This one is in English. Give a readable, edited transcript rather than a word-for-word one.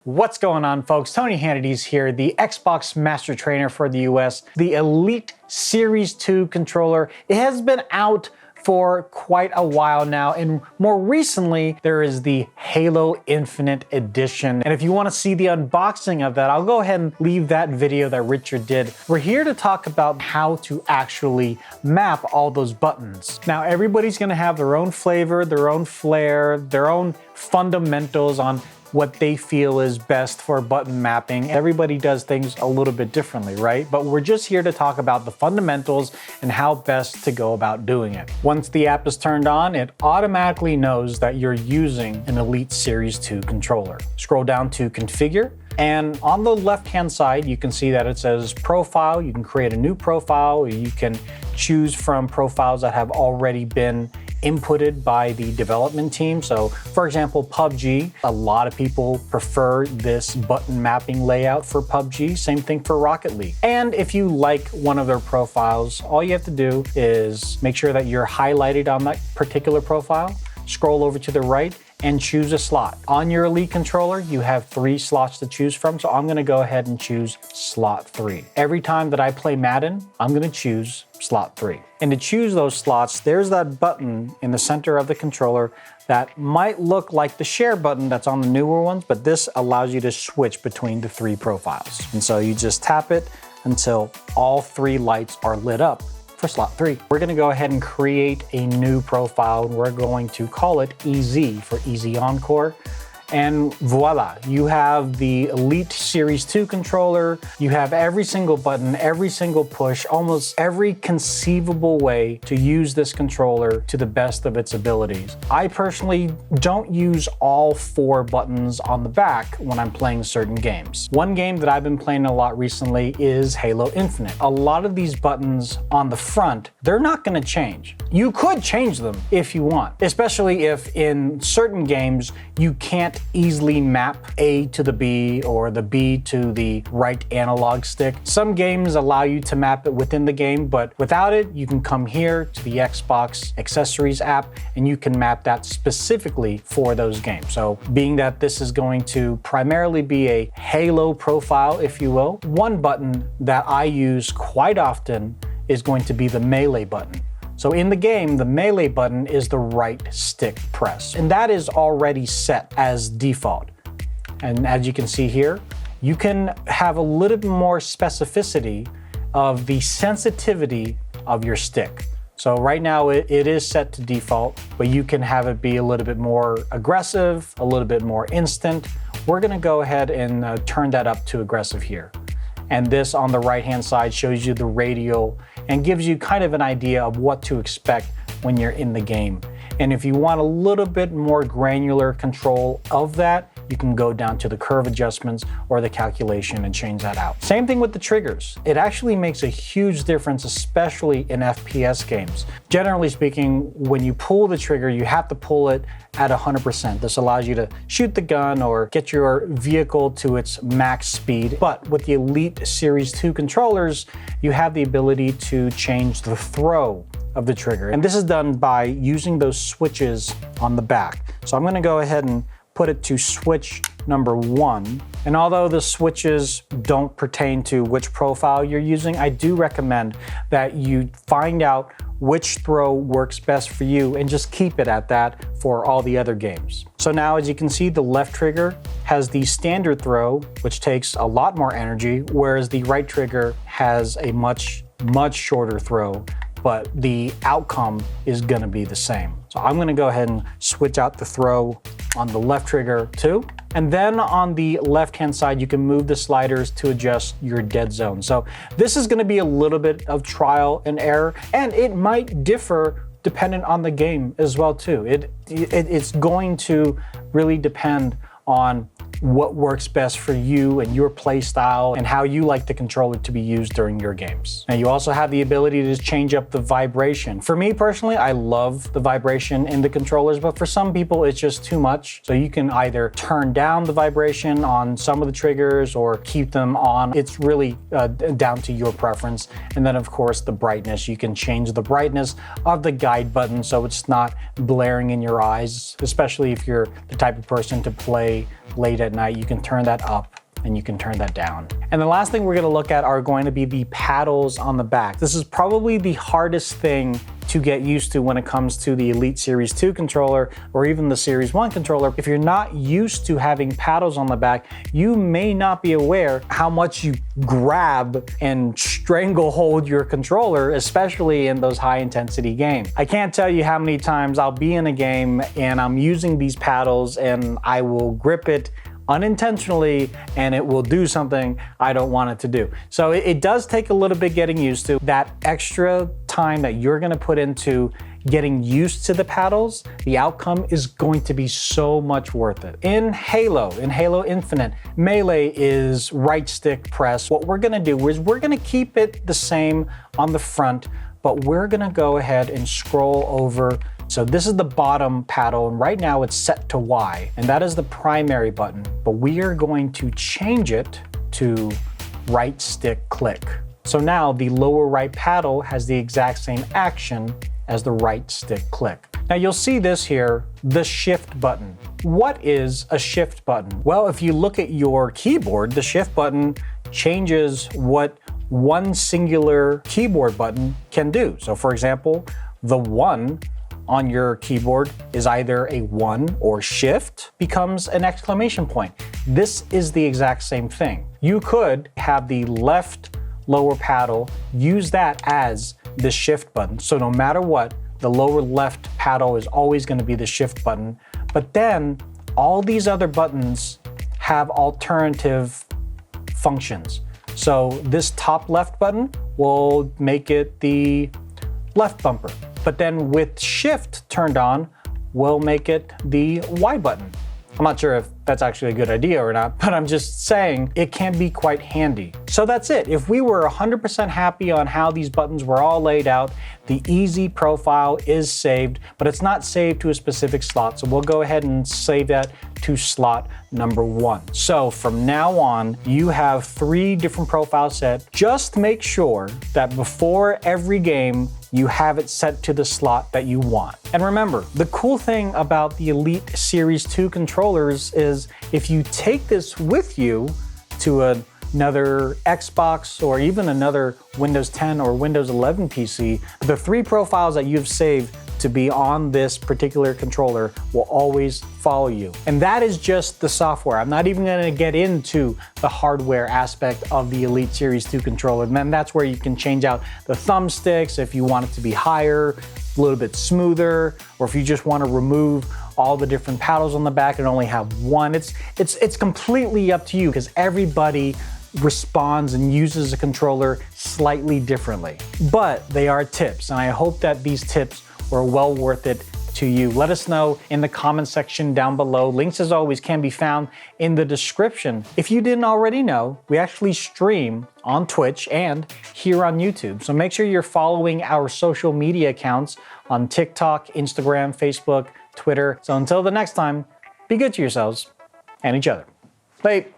What's going on, folks? Tony Hannity's here, the Xbox Master Trainer for the US, the Elite Series 2 controller. It has been out for quite a while now, and more recently, there is the Halo Infinite Edition. And if you want to see the unboxing of that, I'll go ahead and leave that video that Richard did. We're here to talk about how to actually map all those buttons. Now, everybody's going to have their own flavor, their own flair, their own fundamentals on what they feel is best for button mapping. Everybody does things a little bit differently, right? But we're just here to talk about the fundamentals and how best to go about doing it. Once the app is turned on, it automatically knows that you're using an Elite Series 2 controller. Scroll down to Configure, and on the left-hand side, you can see that it says Profile. You can create a new profile, or you can choose from profiles that have already been inputted by the development team. So for example, PUBG, a lot of people prefer this button mapping layout for PUBG, same thing for Rocket League. And if you like one of their profiles, all you have to do is make sure that you're highlighted on that particular profile, scroll over to the right, and choose a slot. On your Elite controller, you have 3 slots to choose from, so I'm gonna go ahead and choose slot 3. Every time that I play Madden, I'm gonna choose slot 3. And to choose those slots, there's that button in the center of the controller that might look like the share button that's on the newer ones, but this allows you to switch between the 3 profiles. And so you just tap it until all 3 lights are lit up for slot 3. We're gonna go ahead and create a new profile, and we're going to call it EZ for Easy Encore. And voila, you have the Elite Series 2 controller. You have every single button, every single push, almost every conceivable way to use this controller to the best of its abilities. I personally don't use all 4 buttons on the back when I'm playing certain games. One game that I've been playing a lot recently is Halo Infinite. A lot of these buttons on the front, they're not gonna change. You could change them if you want, especially if in certain games you can't easily map A to the B or the B to the right analog stick. Some games allow you to map it within the game, but without it, you can come here to the Xbox Accessories app and you can map that specifically for those games. So being that this is going to primarily be a Halo profile, if you will, one button that I use quite often is going to be the melee button. So in the game, the melee button is the right stick press, and that is already set as default. And as you can see here, you can have a little bit more specificity of the sensitivity of your stick. So right now it is set to default, but you can have it be a little bit more aggressive, a little bit more instant. We're gonna go ahead and turn that up to aggressive here. And this on the right-hand side shows you the radial and gives you kind of an idea of what to expect when you're in the game. And if you want a little bit more granular control of that, you can go down to the curve adjustments or the calculation and change that out. Same thing with the triggers. It actually makes a huge difference, especially in FPS games. Generally speaking, when you pull the trigger, you have to pull it at 100%. This allows you to shoot the gun or get your vehicle to its max speed. But with the Elite Series 2 controllers, you have the ability to change the throw of the trigger. And this is done by using those switches on the back. So I'm gonna go ahead and put it to switch number 1. And although the switches don't pertain to which profile you're using, I do recommend that you find out which throw works best for you and just keep it at that for all the other games. So now, as you can see, the left trigger has the standard throw, which takes a lot more energy, whereas the right trigger has a much shorter throw, but the outcome is gonna be the same. So I'm gonna go ahead and switch out the throw on the left trigger too. And then on the left-hand side, you can move the sliders to adjust your dead zone. So this is gonna be a little bit of trial and error, and it might differ dependent on the game as well too. It's going to really depend on what works best for you and your play style and how you like the controller to be used during your games. Now you also have the ability to change up the vibration. For me personally, I love the vibration in the controllers, but for some people it's just too much. So you can either turn down the vibration on some of the triggers or keep them on. It's really down to your preference. And then of course the brightness, you can change the brightness of the guide button so it's not blaring in your eyes, especially if you're the type of person to play late read at night, you can turn that up and you can turn that down. And the last thing we're gonna look at are going to be the paddles on the back. This is probably the hardest thing to get used to when it comes to the Elite Series 2 controller or even the Series 1 controller. If you're not used to having paddles on the back, you may not be aware how much you grab and stranglehold your controller, especially in those high intensity games. I can't tell you how many times I'll be in a game and I'm using these paddles and I will grip it unintentionally and it will do something I don't want it to do. So it does take a little bit getting used to. That extra time that you're gonna put into getting used to the paddles, the outcome is going to be so much worth it. In Halo Infinite, melee is right stick press. What we're gonna do is we're gonna keep it the same on the front, but we're gonna go ahead and scroll over. So this is the bottom paddle, and right now it's set to Y, and that is the primary button, but we are going to change it to right stick click. So now the lower right paddle has the exact same action as the right stick click. Now you'll see this here, the shift button. What is a shift button? Well, if you look at your keyboard, the shift button changes what one singular keyboard button can do. So for example, the 1 on your keyboard is either a 1 or shift becomes an exclamation point. This is the exact same thing. You could have the left lower paddle, use that as the shift button. So no matter what, the lower left paddle is always going to be the shift button. But then all these other buttons have alternative functions. So this top left button will make it the left bumper. But then with shift turned on, we'll make it the Y button. I'm not sure if that's actually a good idea or not, but I'm just saying it can be quite handy. So that's it. If we were 100% happy on how these buttons were all laid out, the easy profile is saved, but it's not saved to a specific slot. So we'll go ahead and save that to slot number 1. So from now on, you have 3 different profiles set. Just make sure that before every game, you have it set to the slot that you want. And remember, the cool thing about the Elite Series 2 controllers is if you take this with you to another Xbox or even another Windows 10 or Windows 11 PC, the 3 profiles that you've saved to be on this particular controller will always follow you. And that is just the software. I'm not even gonna get into the hardware aspect of the Elite Series 2 controller. And then that's where you can change out the thumbsticks if you want it to be higher, a little bit smoother, or if you just wanna remove all the different paddles on the back and only have one. It's completely up to you because everybody responds and uses a controller slightly differently. But they are tips, and I hope that these tips were well worth it to you. Let us know in the comment section down below. Links, as always, can be found in the description. If you didn't already know, we actually stream on Twitch and here on YouTube. So make sure you're following our social media accounts on TikTok, Instagram, Facebook, Twitter. So until the next time, be good to yourselves and each other. Bye.